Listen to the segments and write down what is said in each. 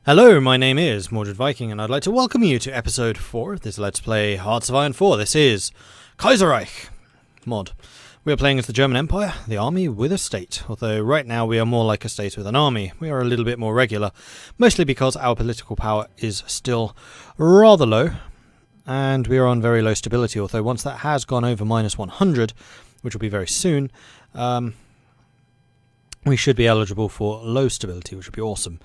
Hello, my name is Mordred Viking, and I'd like to welcome you to episode 4 of this Let's Play Hearts of Iron 4. This is Kaiserreich mod. We are playing as the German Empire, the army with a state, although right now we are more like a state with an army. We are a little bit more regular, mostly because our political power is still rather low, and we are on very low stability, although once that has gone over minus 100, which will be very soon, we should be eligible for low stability, which would be awesome.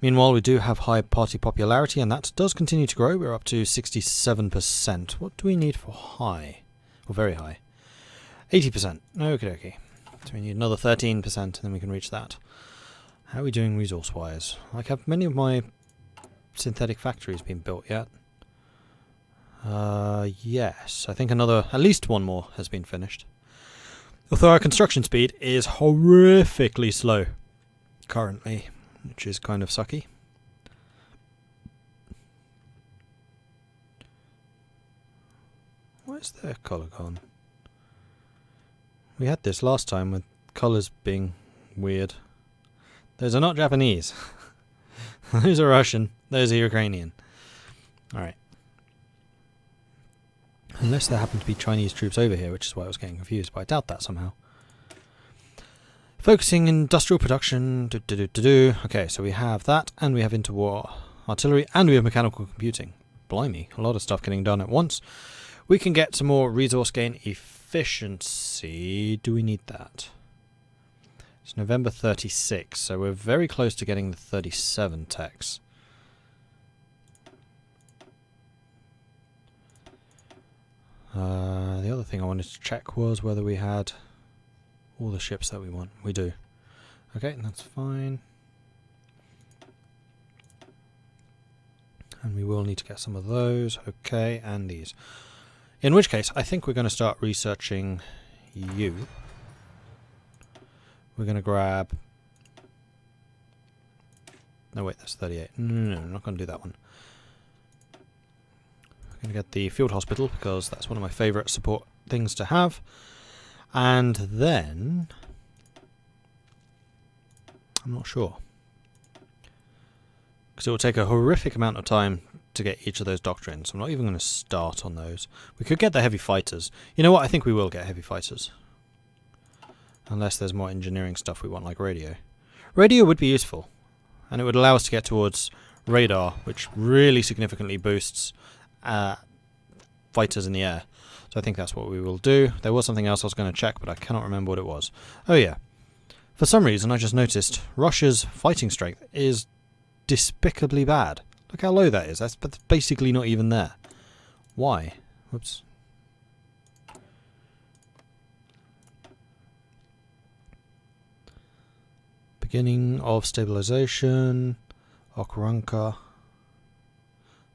Meanwhile, we do have high party popularity, and that does continue to grow. We're up to 67%. What do we need for high? Or very high? 80%. Okay. So we need another 13%, and then we can reach that. How are we doing resource-wise? Like, have many of my synthetic factories been built yet? Yes. I think at least one more has been finished. Although our construction speed is horrifically slow currently, which is kind of sucky. Where's their colour gone? We had this last time with colours being weird. Those are not Japanese. Those are Russian. Those are Ukrainian. Alright. Unless there happen to be Chinese troops over here, which is why I was getting confused, but I doubt that somehow. Focusing industrial production. Okay, so we have that, and we have interwar artillery, and we have mechanical computing. Blimey, a lot of stuff getting done at once. We can get some more resource gain efficiency. Do we need that? It's November 36, so we're very close to getting the 37 techs. The other thing I wanted to check was whether we had all the ships that we want. We do. Okay, that's fine. And we will need to get some of those. Okay, and these. In which case, I think we're going to start researching you. We're going to grab... No, wait, that's 38. No, I'm not going to do that one. We're going to get the field hospital, because that's one of my favourite support things to have. And then... I'm not sure. Because it will take a horrific amount of time to get each of those doctrines. I'm not even going to start on those. We could get the heavy fighters. You know what? I think we will get heavy fighters. Unless there's more engineering stuff we want, like radio. Radio would be useful. And it would allow us to get towards radar, which really significantly boosts fighters in the air. So I think that's what we will do. There was something else I was going to check, but I cannot remember what it was. Oh yeah. For some reason, I just noticed Russia's fighting strength is despicably bad. Look how low that is. That's basically not even there. Why? Whoops. Beginning of stabilization. Okranka.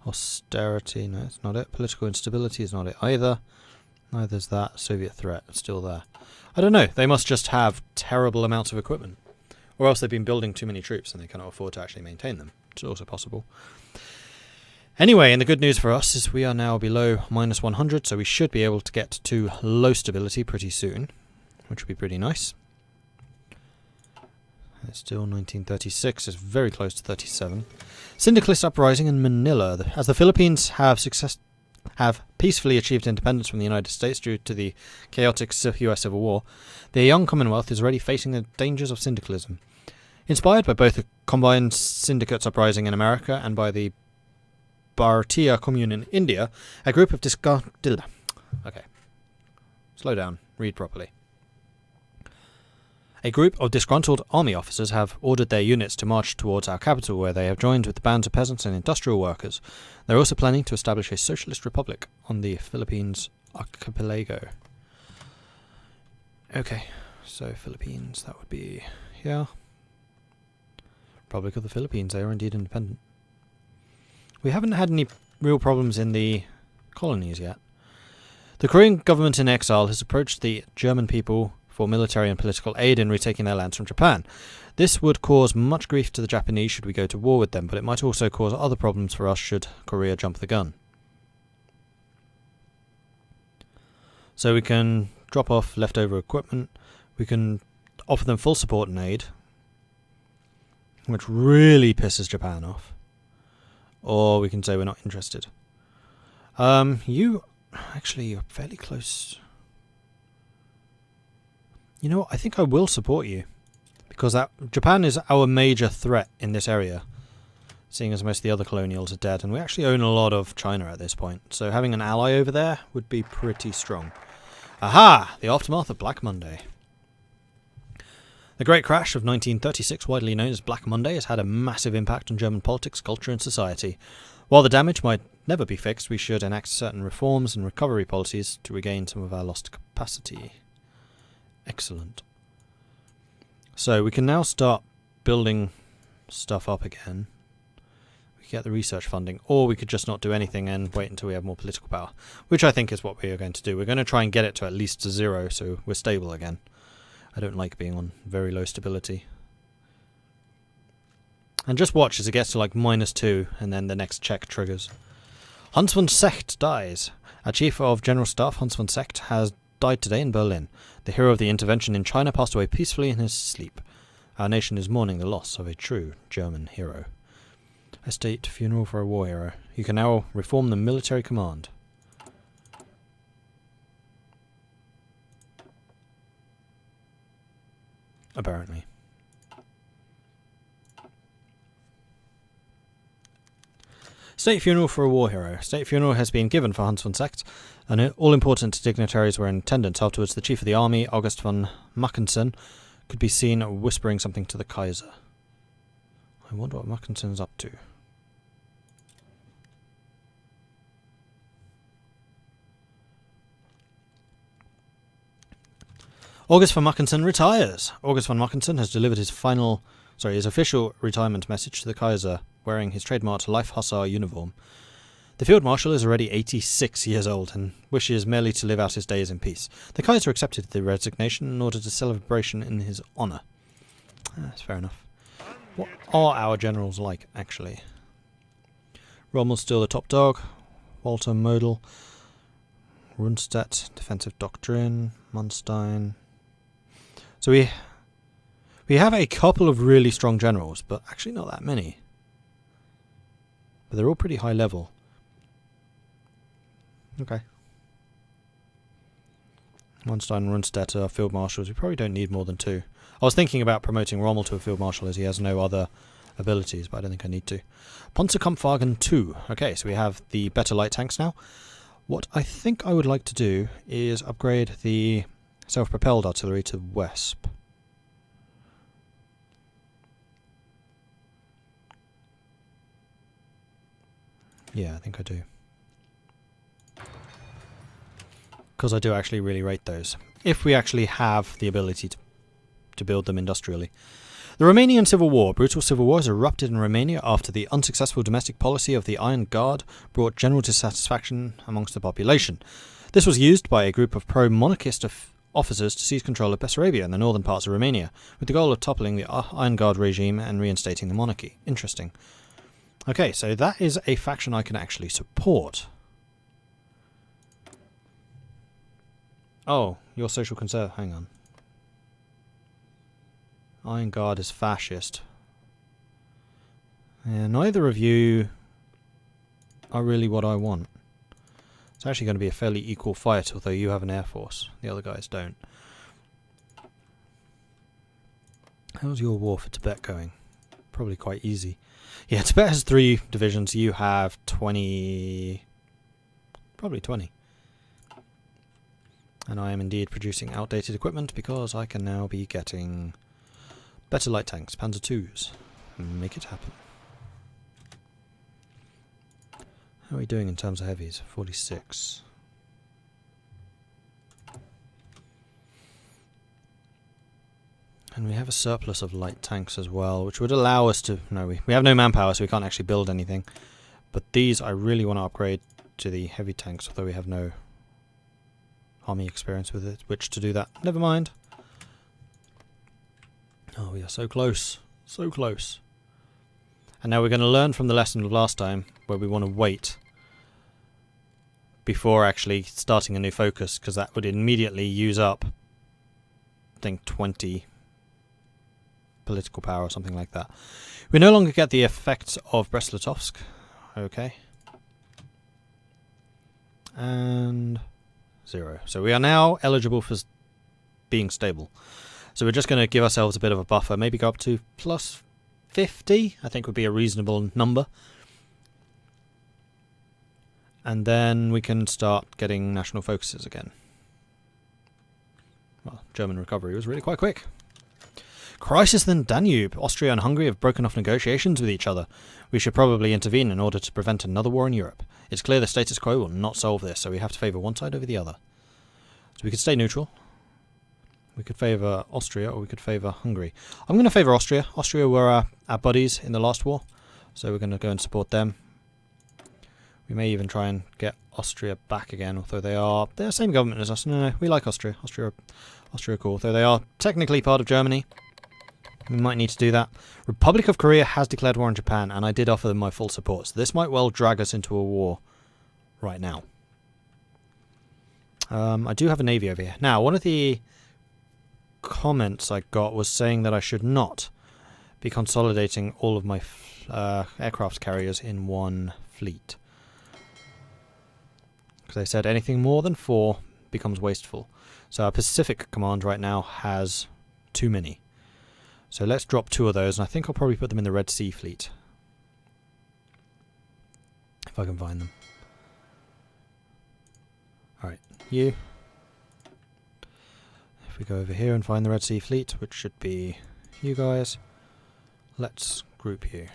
Austerity. No, it's not it. Political instability is not it either. Neither's that. Soviet threat. It's still there. I don't know. They must just have terrible amounts of equipment. Or else they've been building too many troops and they cannot afford to actually maintain them. It's also possible. Anyway, and the good news for us is we are now below minus 100, so we should be able to get to low stability pretty soon, which would be pretty nice. It's still 1936, it's very close to 37. Syndicalist uprising in Manila. As the Philippines have peacefully achieved independence from the United States due to the chaotic US Civil War, the young Commonwealth is already facing the dangers of syndicalism. Inspired by both the combined syndicates uprising in America and by the Bharatiya Commune in India, a group of Slow down. Read properly. A group of disgruntled army officers have ordered their units to march towards our capital, where they have joined with the bands of peasants and industrial workers. They're also planning to establish a socialist republic on the Philippines archipelago. Okay, so Philippines, that would be here. Republic of the Philippines, they are indeed independent. We haven't had any real problems in the colonies yet. The Korean government in exile has approached the German people for military and political aid in retaking their lands from Japan. This would cause much grief to the Japanese should we go to war with them, but it might also cause other problems for us should Korea jump the gun. So we can drop off leftover equipment, we can offer them full support and aid, which really pisses Japan off. Or we can say we're not interested. Actually, you're fairly close. You know what? I think I will support you. Because Japan is our major threat in this area. Seeing as most of the other colonials are dead. And we actually own a lot of China at this point. So having an ally over there would be pretty strong. Aha! The aftermath of Black Monday. The Great Crash of 1936, widely known as Black Monday, has had a massive impact on German politics, culture and society. While the damage might never be fixed, we should enact certain reforms and recovery policies to regain some of our lost capacity. Excellent. So we can now start building stuff up again. We get the research funding, or we could just not do anything and wait until we have more political power, which I think is what we are going to do. We're going to try and get it to at least 0, so we're stable again. I don't like being on very low stability. And just watch as it gets to like -2, and then the next check triggers. Hans von Secht dies. Our Chief of General Staff, Hans von Secht, has died today in Berlin. The hero of the intervention in China passed away peacefully in his sleep. Our nation is mourning the loss of a true German hero. A state funeral for a war hero. You can now reform the military command. Apparently. State funeral for a war hero. State funeral has been given for Hans von Secht, and all important dignitaries were in attendance. Afterwards, the chief of the army, August von Mackensen, could be seen whispering something to the Kaiser. I wonder what Mackensen's up to. August von Mackensen retires. August von Mackensen has delivered his official retirement message to the Kaiser, wearing his trademarked Life Hussar uniform. The Field Marshal is already 86 years old and wishes merely to live out his days in peace. The Kaiser accepted the resignation and ordered a celebration in his honour. That's fair enough. What are our generals like, actually? Rommel's still the top dog. Walter Model. Rundstedt, defensive doctrine. Munstein. So we have a couple of really strong generals, but actually not that many. But they're all pretty high level. Okay. Munstein and Rundstedt are field marshals. We probably don't need more than 2. I was thinking about promoting Rommel to a field marshal as he has no other abilities, but I don't think I need to. Panzerkampfwagen 2. Okay, so we have the better light tanks now. What I think I would like to do is upgrade the self-propelled artillery to Wesp. Yeah, I think I do. Because I do actually really rate those. If we actually have the ability to build them industrially. The Romanian Civil War. Brutal civil war has erupted in Romania after the unsuccessful domestic policy of the Iron Guard brought general dissatisfaction amongst the population. This was used by a group of pro-monarchist officers to seize control of Bessarabia and the northern parts of Romania, with the goal of toppling the Iron Guard regime and reinstating the monarchy. Interesting. Okay, so that is a faction I can actually support. Oh, your social conservative. Hang on. Iron Guard is fascist. Yeah, neither of you are really what I want. It's actually going to be a fairly equal fight, although you have an air force. The other guys don't. How's your war for Tibet going? Probably quite easy. Yeah, Tibet has 3 divisions. You have 20... Probably 20. And I am indeed producing outdated equipment because I can now be getting better light tanks, Panzer IIs. Make it happen. How are we doing in terms of heavies? 46. And we have a surplus of light tanks as well, which would allow us to... No, we have no manpower, so we can't actually build anything. But these I really want to upgrade to the heavy tanks, although we have no army experience with it, which to do that. Never mind. Oh, we are so close. So close. And now we're going to learn from the lesson of last time, where we want to wait before actually starting a new focus, because that would immediately use up, I think, 20 political power or something like that. We no longer get the effects of Brest-Litovsk. Okay. And 0. So we are now eligible for being stable. So we're just going to give ourselves a bit of a buffer. Maybe go up to plus 50, I think would be a reasonable number. And then we can start getting national focuses again. Well, German recovery was really quite quick. Crisis in the Danube. Austria and Hungary have broken off negotiations with each other. We should probably intervene in order to prevent another war in Europe. It's clear the status quo will not solve this, so we have to favour one side over the other. So we could stay neutral. We could favour Austria, or we could favour Hungary. I'm going to favour Austria. Austria were our buddies in the last war, so we're going to go and support them. We may even try and get Austria back again, although they're the same government as us. No, we like Austria. Austria are cool, though they are technically part of Germany. We might need to do that. Republic of Korea has declared war on Japan, and I did offer them my full support, so this might well drag us into a war right now. I do have a navy over here. Now, one of the comments I got was saying that I should not be consolidating all of my aircraft carriers in one fleet. Because they said anything more than 4 becomes wasteful. So our Pacific Command right now has too many. So let's drop 2 of those, and I think I'll probably put them in the Red Sea Fleet. If I can find them. Alright, you. If we go over here and find the Red Sea Fleet, which should be you guys, let's group you.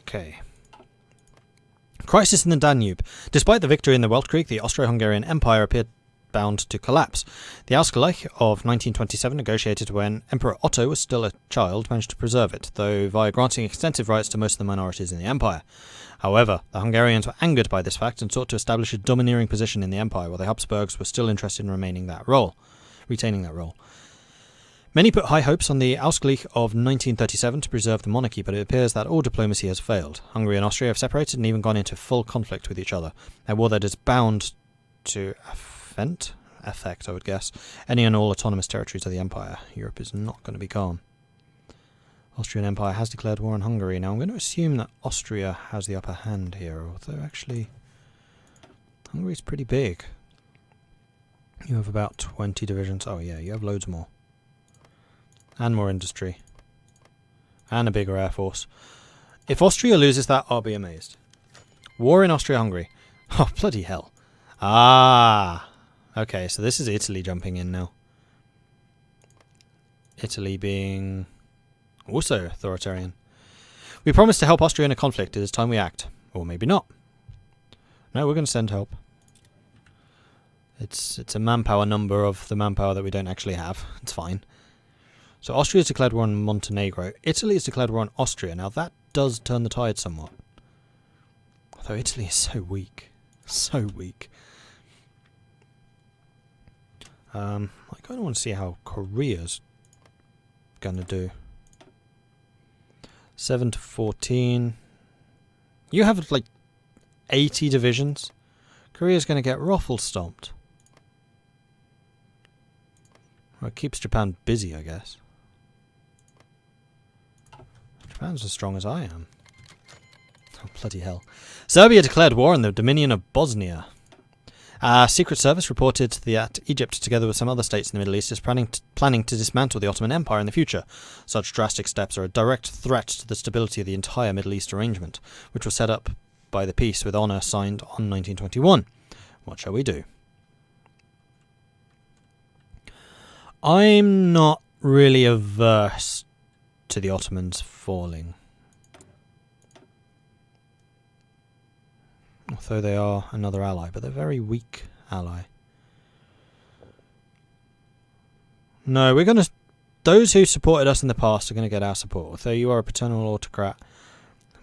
Okay. Crisis in the Danube. Despite the victory in the Weltkrieg, the Austro-Hungarian Empire appeared bound to collapse. The Escalating of 1927, negotiated when Emperor Otto was still a child, managed to preserve it, though via granting extensive rights to most of the minorities in the empire. However, the Hungarians were angered by this fact and sought to establish a domineering position in the empire, while the Habsburgs were still interested in retaining that role. Many put high hopes on the Ausgleich of 1937 to preserve the monarchy, but it appears that all diplomacy has failed. Hungary and Austria have separated and even gone into full conflict with each other, a war that is bound to affect, I would guess, any and all autonomous territories of the empire. Europe is not going to be calm. Austrian Empire has declared war on Hungary. Now I'm going to assume that Austria has the upper hand here, although actually Hungary's pretty big. You have about 20 divisions. Oh yeah, you have loads more. And more industry. And a bigger air force. If Austria loses that, I'll be amazed. War in Austria-Hungary. Oh, bloody hell. Ah! Okay, so this is Italy jumping in now. Italy being also authoritarian. We promised to help Austria in a conflict. It is time we act. Or maybe not. No, we're going to send help. It's a manpower number of the manpower that we don't actually have. It's fine. So Austria has declared war on Montenegro. Italy has declared war on Austria. Now that does turn the tide somewhat. Although Italy is so weak. So weak. I kind of want to see how Korea's going to do. 7 to 14. You have like 80 divisions. Korea's going to get ruffle stomped. Well, it keeps Japan busy, I guess. Japan's as strong as I am. Oh, bloody hell. Serbia declared war on the Dominion of Bosnia. Secret Service reported that Egypt, together with some other states in the Middle East, is planning to dismantle the Ottoman Empire in the future. Such drastic steps are a direct threat to the stability of the entire Middle East arrangement, which was set up by the peace with honour signed on 1921. What shall we do? I'm not really averse to the Ottomans falling. Although they are another ally, but they're a very weak ally. No, we're going to... Those who supported us in the past are going to get our support. Although you are a paternal autocrat,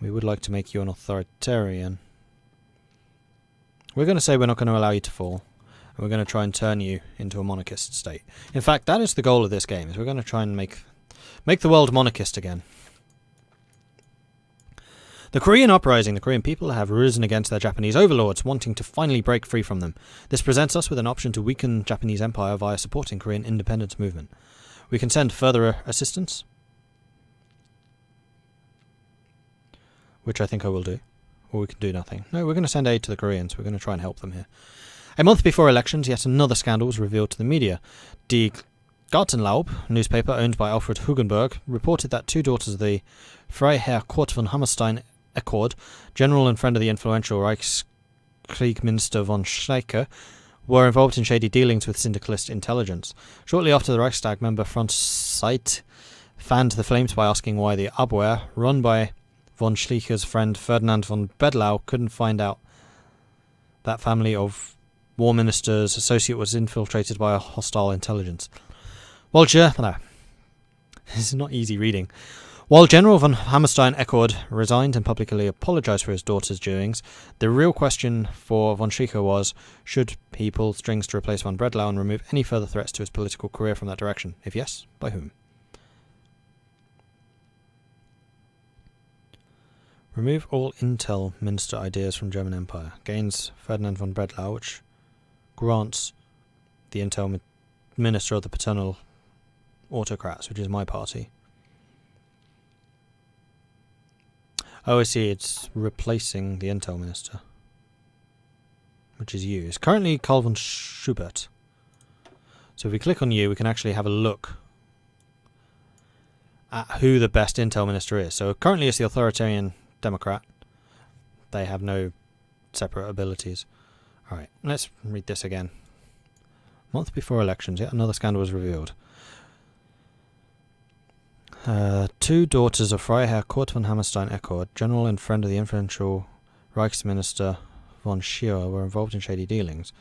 we would like to make you an authoritarian. We're going to say we're not going to allow you to fall. And we're going to try and turn you into a monarchist state. In fact, that is the goal of this game, is we're going to try and make the world monarchist again. The Korean uprising. The Korean people have risen against their Japanese overlords, wanting to finally break free from them. This presents us with an option to weaken Japanese empire via supporting Korean independence movement. We can send further assistance. which I think I will do. Or we can do nothing. No, we're going to send aid to the Koreans. We're going to try and help them here. A month before elections, yet another scandal was revealed to the media. Die Gartenlaub newspaper, owned by Alfred Hugenberg, reported that two daughters of the Freiherr Kurt von Hammerstein-Eckord, general and friend of the influential Reichskriegminister von Schleicher, were involved in shady dealings with syndicalist intelligence. Shortly after, the Reichstag member Franz Seid fanned the flames by asking why the Abwehr, run by von Schleicher's friend Ferdinand von Bedlau, couldn't find out that family of war minister's associate was infiltrated by a hostile intelligence. This is not easy reading. While General von Hammerstein-Eckord resigned and publicly apologised for his daughter's doings, the real question for von Schleicher was, should he pull strings to replace von Bredlau and remove any further threats to his political career from that direction? If yes, by whom? Remove all intel minister ideas from German Empire. Gains Ferdinand von Bredlau, which grants the intel minister of the paternal autocrats, which is my party. Oh, I see, it's replacing the intel minister, which is you. It's currently Karl von Schubert. So if we click on you, we can actually have a look at who the best intel minister is. So currently it's the authoritarian Democrat. They have no separate abilities. Alright, let's read this again. A month before elections, yet another scandal was revealed. Two daughters of Freiherr Kurt von Hammerstein-Eckord, general and friend of the influential Reichsminister von Schleicher, were involved in shady dealings.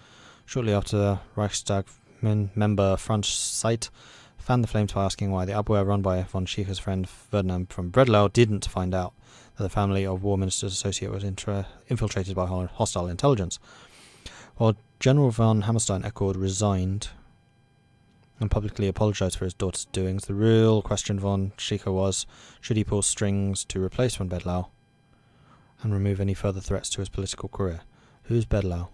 Shortly after, the Reichstag member Franz Seid fanned the flames by asking why the Abwehr, run by von Schleicher's friend Ferdinand von Bredlau, didn't find out that the family of war minister's associate was infiltrated by hostile intelligence. While General von Hammerstein-Eckord resigned and publicly apologised for his daughter's doings, the real question von Schleicher was, should he pull strings to replace von Bredlau and remove any further threats to his political career? Who's Bredlau?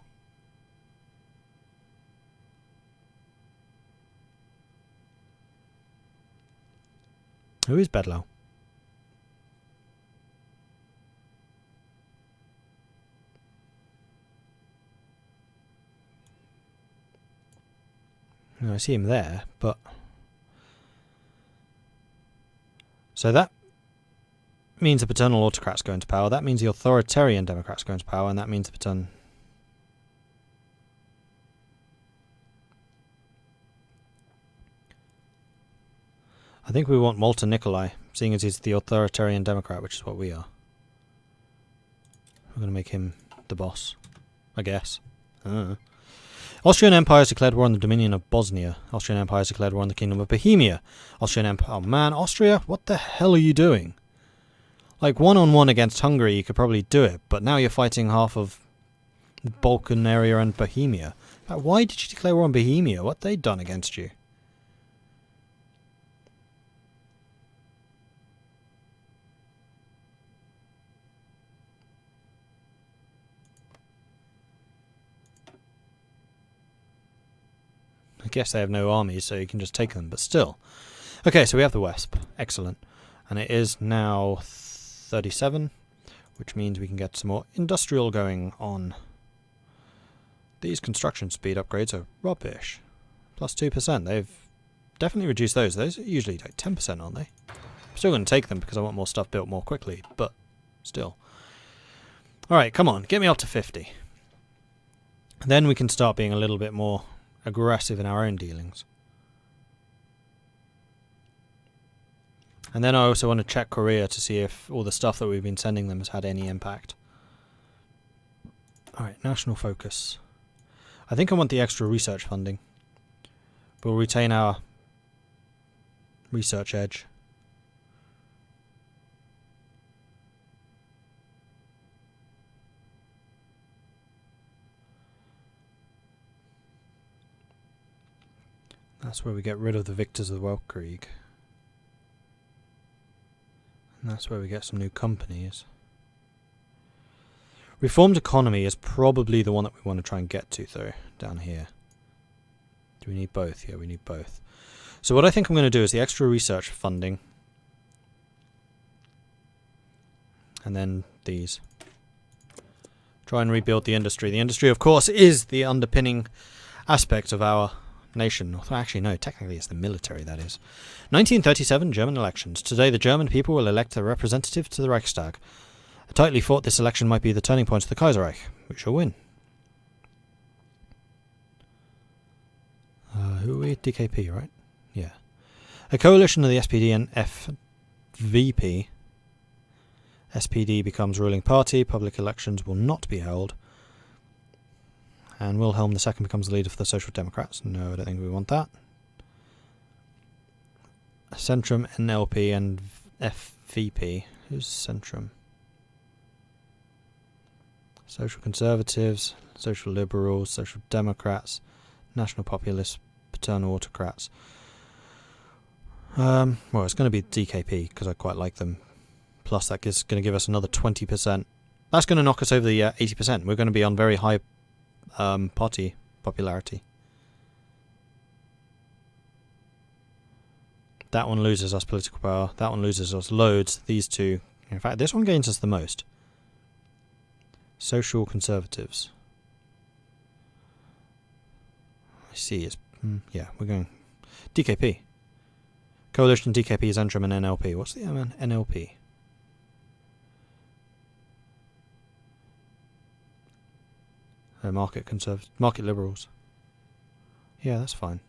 Who is Bredlau? I see him there, but... So that means the paternal autocrats go into power, that means the authoritarian democrats go into power, and that means the paternal... I think we want Walter Nikolai, seeing as he's the authoritarian democrat, which is what we are. We're going to make him the boss, I guess. Austrian Empire has declared war on the Dominion of Bosnia. Austrian Empire has declared war on the Kingdom of Bohemia. Austrian Empire... Oh man, Austria, what the hell are you doing? Like, one-on-one against Hungary, you could probably do it, but now you're fighting half of the Balkan area and Bohemia. Like, why did you declare war on Bohemia? What they done against you? I guess they have no armies, so you can just take them, but still. Okay, so we have the Wesp. Excellent. And it is now 37, which means we can get some more industrial going on. These construction speed upgrades are rubbish. Plus 2%. They've definitely reduced those. Those are usually like 10%, aren't they? I'm still going to take them because I want more stuff built more quickly, but still. Alright, come on. Get me up to 50. Then we can start being a little bit more aggressive in our own dealings. And then I also want to check Korea to see if all the stuff that we've been sending them has had any impact. Alright, national focus. I think I want the extra research funding. We'll retain our research edge. That's where we get rid of the victors of the Weltkrieg. And that's where we get some new companies. Reformed economy is probably the one that we want to try and get to, though, down here. Do we need both? Yeah, we need both. So what I think I'm going to do is the extra research funding. And then these. Try and rebuild the industry. The industry, of course, is the underpinning aspect of our nation. Actually, no, technically it's the military, that is. 1937 German elections. Today the German people will elect a representative to the Reichstag. A tightly fought this election might be the turning point of the Kaiserreich. We shall win. Who are we? DKP, right? Yeah. A coalition of the SPD and FVP. SPD becomes ruling party. Public elections will not be held. And Wilhelm II becomes the leader for the Social Democrats. No, I don't think we want that. Centrum, NLP, and FVP. Who's Centrum? Social Conservatives, Social Liberals, Social Democrats, National Populists, Paternal Autocrats. Well, it's going to be DKP because I quite like them. Plus, that is going to give us another 20%. That's going to knock us over the 80%. We're going to be on very high party popularity. That one loses us political power. That one loses us loads. These two, in fact, this one gains us the most. Social Conservatives. I see. It's yeah. We're going DKP. Coalition DKP, Zentrum, and NLP. What's the NLP? Market Liberals. Yeah, that's fine.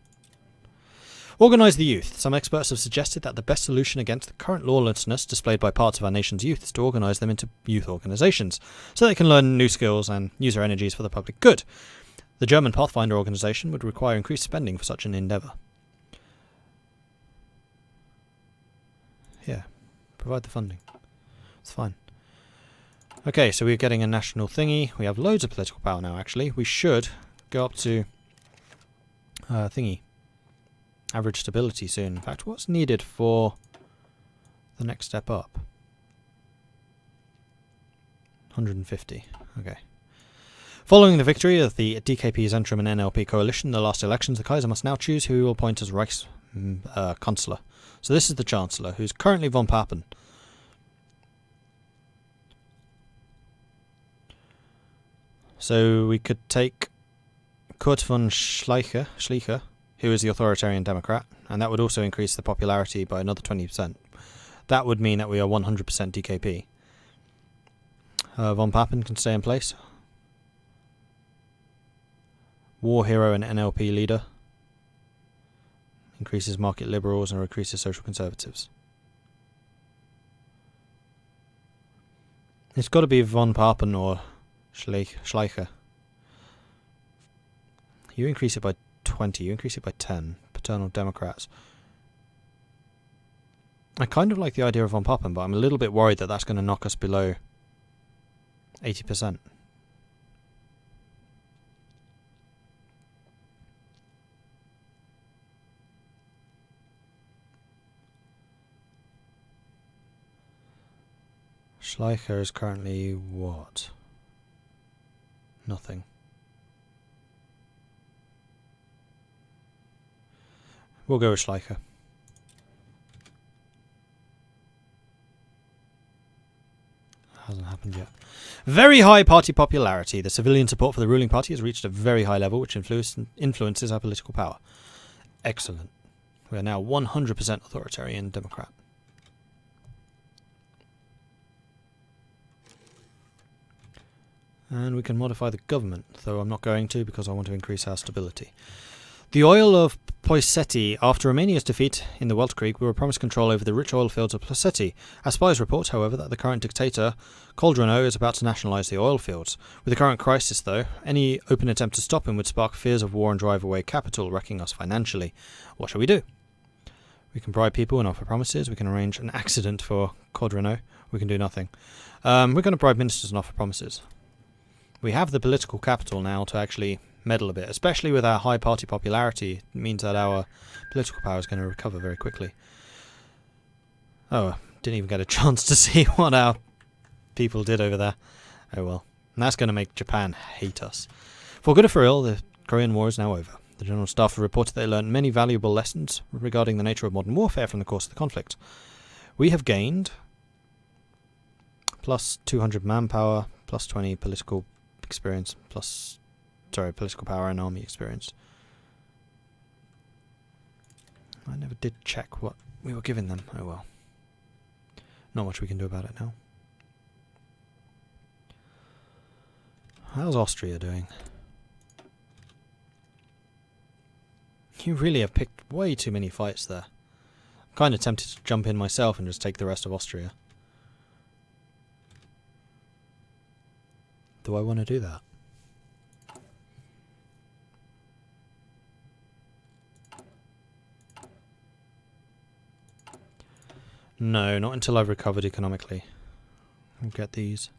Organise the youth. Some experts have suggested that the best solution against the current lawlessness displayed by parts of our nation's youth is to organise them into youth organisations, so they can learn new skills and use their energies for the public good. The German Pathfinder organisation would require increased spending for such an endeavour. Yeah, provide the funding. It's fine. Okay, so we're getting a national thingy. We have loads of political power now, actually. We should go up to thingy. Average stability soon. In fact, what's needed for the next step up? 150. Okay. Following the victory of the DKP, Zentrum, and NLP coalition in the last elections, the Kaiser must now choose who he will appoint as Reichskanzler. So this is the Chancellor, who's currently von Papen. So we could take Kurt von Schleicher, who is the authoritarian Democrat, and that would also increase the popularity by another 20%. That would mean that we are 100% DKP. Von Papen can stay in place. War hero and NLP leader. Increases market liberals and increases social conservatives. It's got to be von Papen or Schleicher. You increase it by 20, you increase it by 10. Paternal Democrats. I kind of like the idea of von Papen, but I'm a little bit worried that that's going to knock us below 80%. Schleicher is currently what? Nothing. We'll go with Schleicher. Hasn't happened yet. Very high party popularity. The civilian support for the ruling party has reached a very high level, which influences our political power. Excellent. We are now 100% authoritarian Democrat. And we can modify the government, though I'm not going to because I want to increase our stability. The oil of Poisetti. After Romania's defeat in the Weltkrieg, we were promised control over the rich oil fields of Poisetti. Our spies report, however, that the current dictator, Coldreneau, is about to nationalise the oil fields. With the current crisis, though, any open attempt to stop him would spark fears of war and drive away capital, wrecking us financially. What shall we do? We can bribe people and offer promises. We can arrange an accident for Coldreneau. We can do nothing. We're going to bribe ministers and offer promises. We have the political capital now to actually meddle a bit, especially with our high party popularity. It means that our political power is going to recover very quickly. Oh, didn't even get a chance to see what our people did over there. Oh well. And that's going to make Japan hate us. For good or for ill, the Korean War is now over. The General Staff have reported they learned many valuable lessons regarding the nature of modern warfare from the course of the conflict. We have gained Plus 200 manpower, plus 20 political experience, plus... Sorry, political power and army experience. I never did check what we were giving them. Oh well. Not much we can do about it now. How's Austria doing? You really have picked way too many fights there. I'm kind of tempted to jump in myself and just take the rest of Austria. Do I want to do that? No, not until I've recovered economically. I'll get these.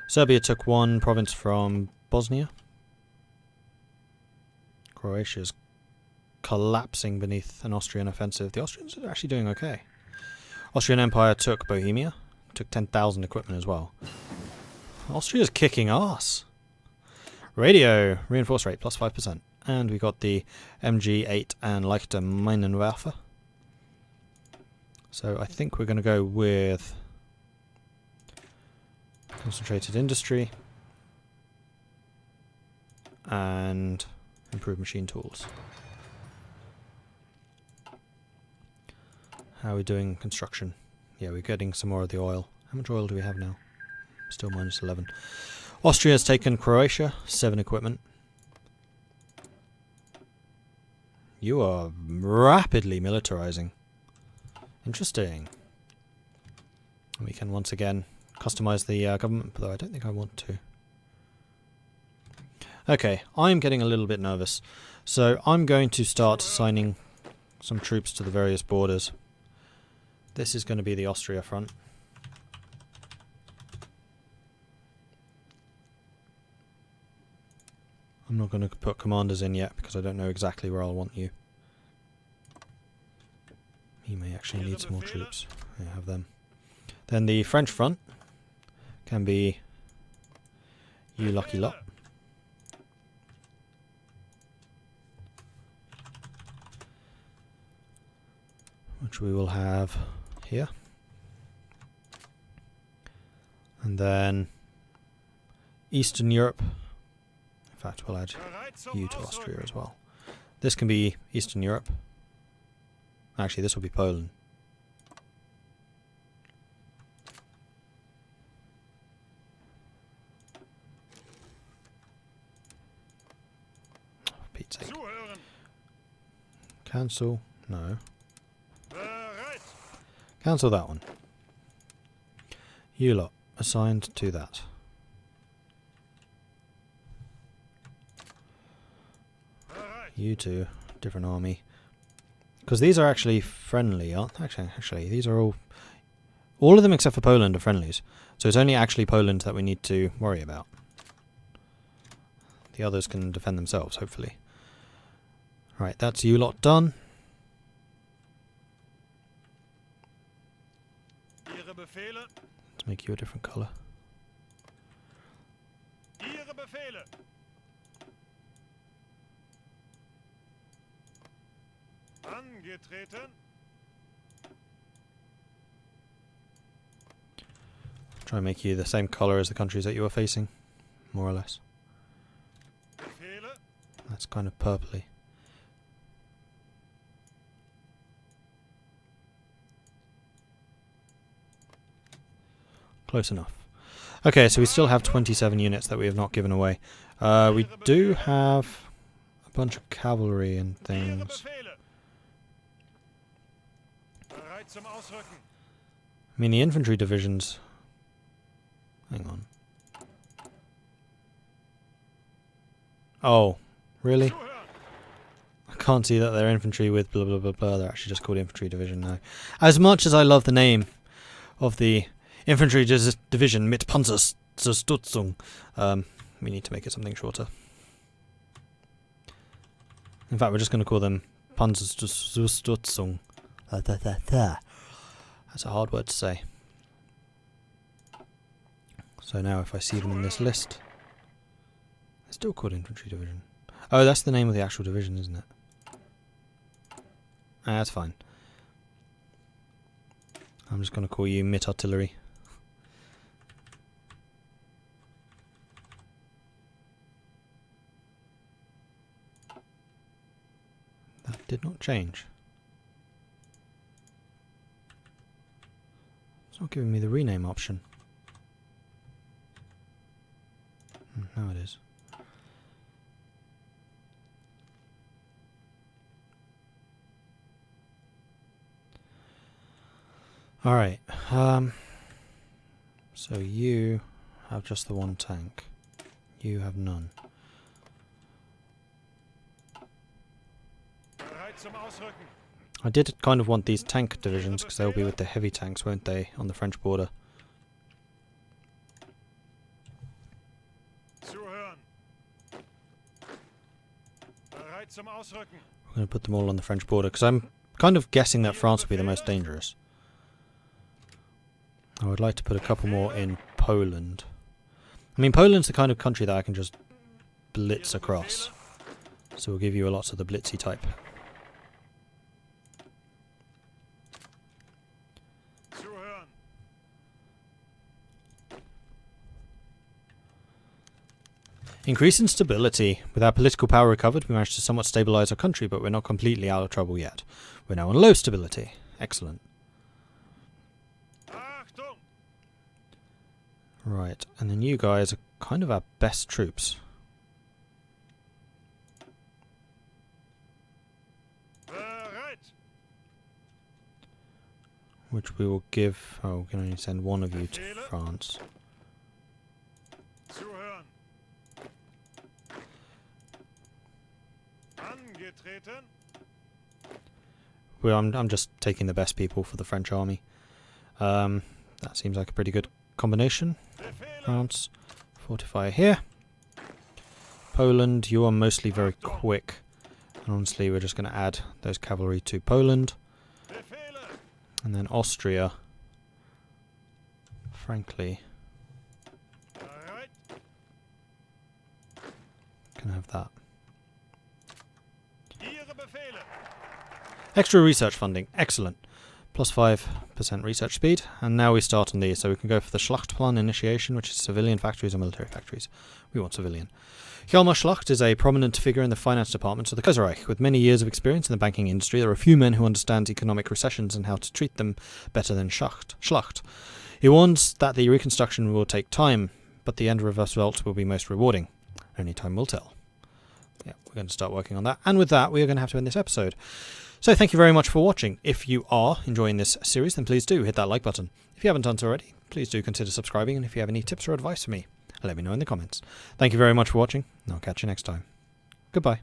Serbia took one province from Bosnia. Croatia's collapsing beneath an Austrian offensive. The Austrians are actually doing okay. Austrian Empire took Bohemia. Took 10,000 equipment as well. Austria's kicking ass. Radio, reinforce rate, plus 5%. And we got the MG8 and Leichter Minenwerfer. So I think we're going to go with concentrated industry and improved machine tools. How are we doing construction? Yeah, we're getting some more of the oil. How much oil do we have now? Still minus 11. Austria has taken Croatia, 7 equipment. You are rapidly militarizing. Interesting. We can once again customize the government, though I don't think I want to. Okay, I'm getting a little bit nervous. So I'm going to start assigning some troops to the various borders. This is going to be the Austria front. I'm not going to put commanders in yet because I don't know exactly where I'll want you. He may actually need some more troops. I have them. Then the French front can be you lucky lot. Which we will have here. And then Eastern Europe. In fact, we'll add you to Austria as well. This can be Eastern Europe. Actually, this will be Poland. Oh, for Pete's sake. Cancel. No. Cancel that one. You lot assigned to that. You two, different army. Because these are actually friendly, aren't they? Actually, these are all of them except for Poland are friendlies. So it's only actually Poland that we need to worry about. The others can defend themselves, hopefully. Right, that's you lot done. Let's make you a different colour. Try and make you the same colour as the countries that you are facing, more or less. That's kind of purpley. Close enough. Okay, so we still have 27 units that we have not given away. We do have a bunch of cavalry and things. I mean, the infantry divisions... Hang on. Oh, really? I can't see that they're infantry with blah blah blah blah. They're actually just called infantry division now. As much as I love the name of the infantry division mit Panzerstutzung, we need to make it something shorter. In fact, we're just going to call them Panzerstutzung. That's a hard word to say. So now if I see them in this list, they're still called infantry division. Oh, that's the name of the actual division, isn't it? Ah, that's fine. I'm just going to call you mit artillery. That did not change. It's not giving me the rename option. Now it is. Alright, so you have just the one tank. You have none. I did kind of want these tank divisions because they'll be with the heavy tanks, won't they, on the French border. We're going to put them all on the French border because I'm kind of guessing that France will be the most dangerous. I would like to put a couple more in Poland. I mean, Poland's the kind of country that I can just blitz across. So we'll give you lots of the blitzy type. Increase in stability. With our political power recovered, we managed to somewhat stabilise our country, but we're not completely out of trouble yet. We're now on low stability. Excellent. Right, and then you guys are kind of our best troops. Which we will give... oh, we can only send one of you to France. Well, I'm just taking the best people for the French army. That seems like a pretty good combination. France, fortify here. Poland, you are mostly very quick. And honestly, we're just going to add those cavalry to Poland. And then Austria, frankly, can have that. Extra research funding, excellent. Plus 5% research speed, and now we start on these, so we can go for the Schlachtplan initiation, which is civilian factories or military factories. We want civilian. Hjalmar Schlacht is a prominent figure in the finance department of the Kaiserreich. With many years of experience in the banking industry, there are few men who understand economic recessions and how to treat them better than Schlacht. He warns that the reconstruction will take time, but the end result will be most rewarding. Only time will tell. Yeah, we're going to start working on that, and with that, we are going to have to end this episode. So thank you very much for watching. If you are enjoying this series, then please do hit that like button. If you haven't done so already, please do consider subscribing, and if you have any tips or advice for me, let me know in the comments. Thank you very much for watching, and I'll catch you next time. Goodbye.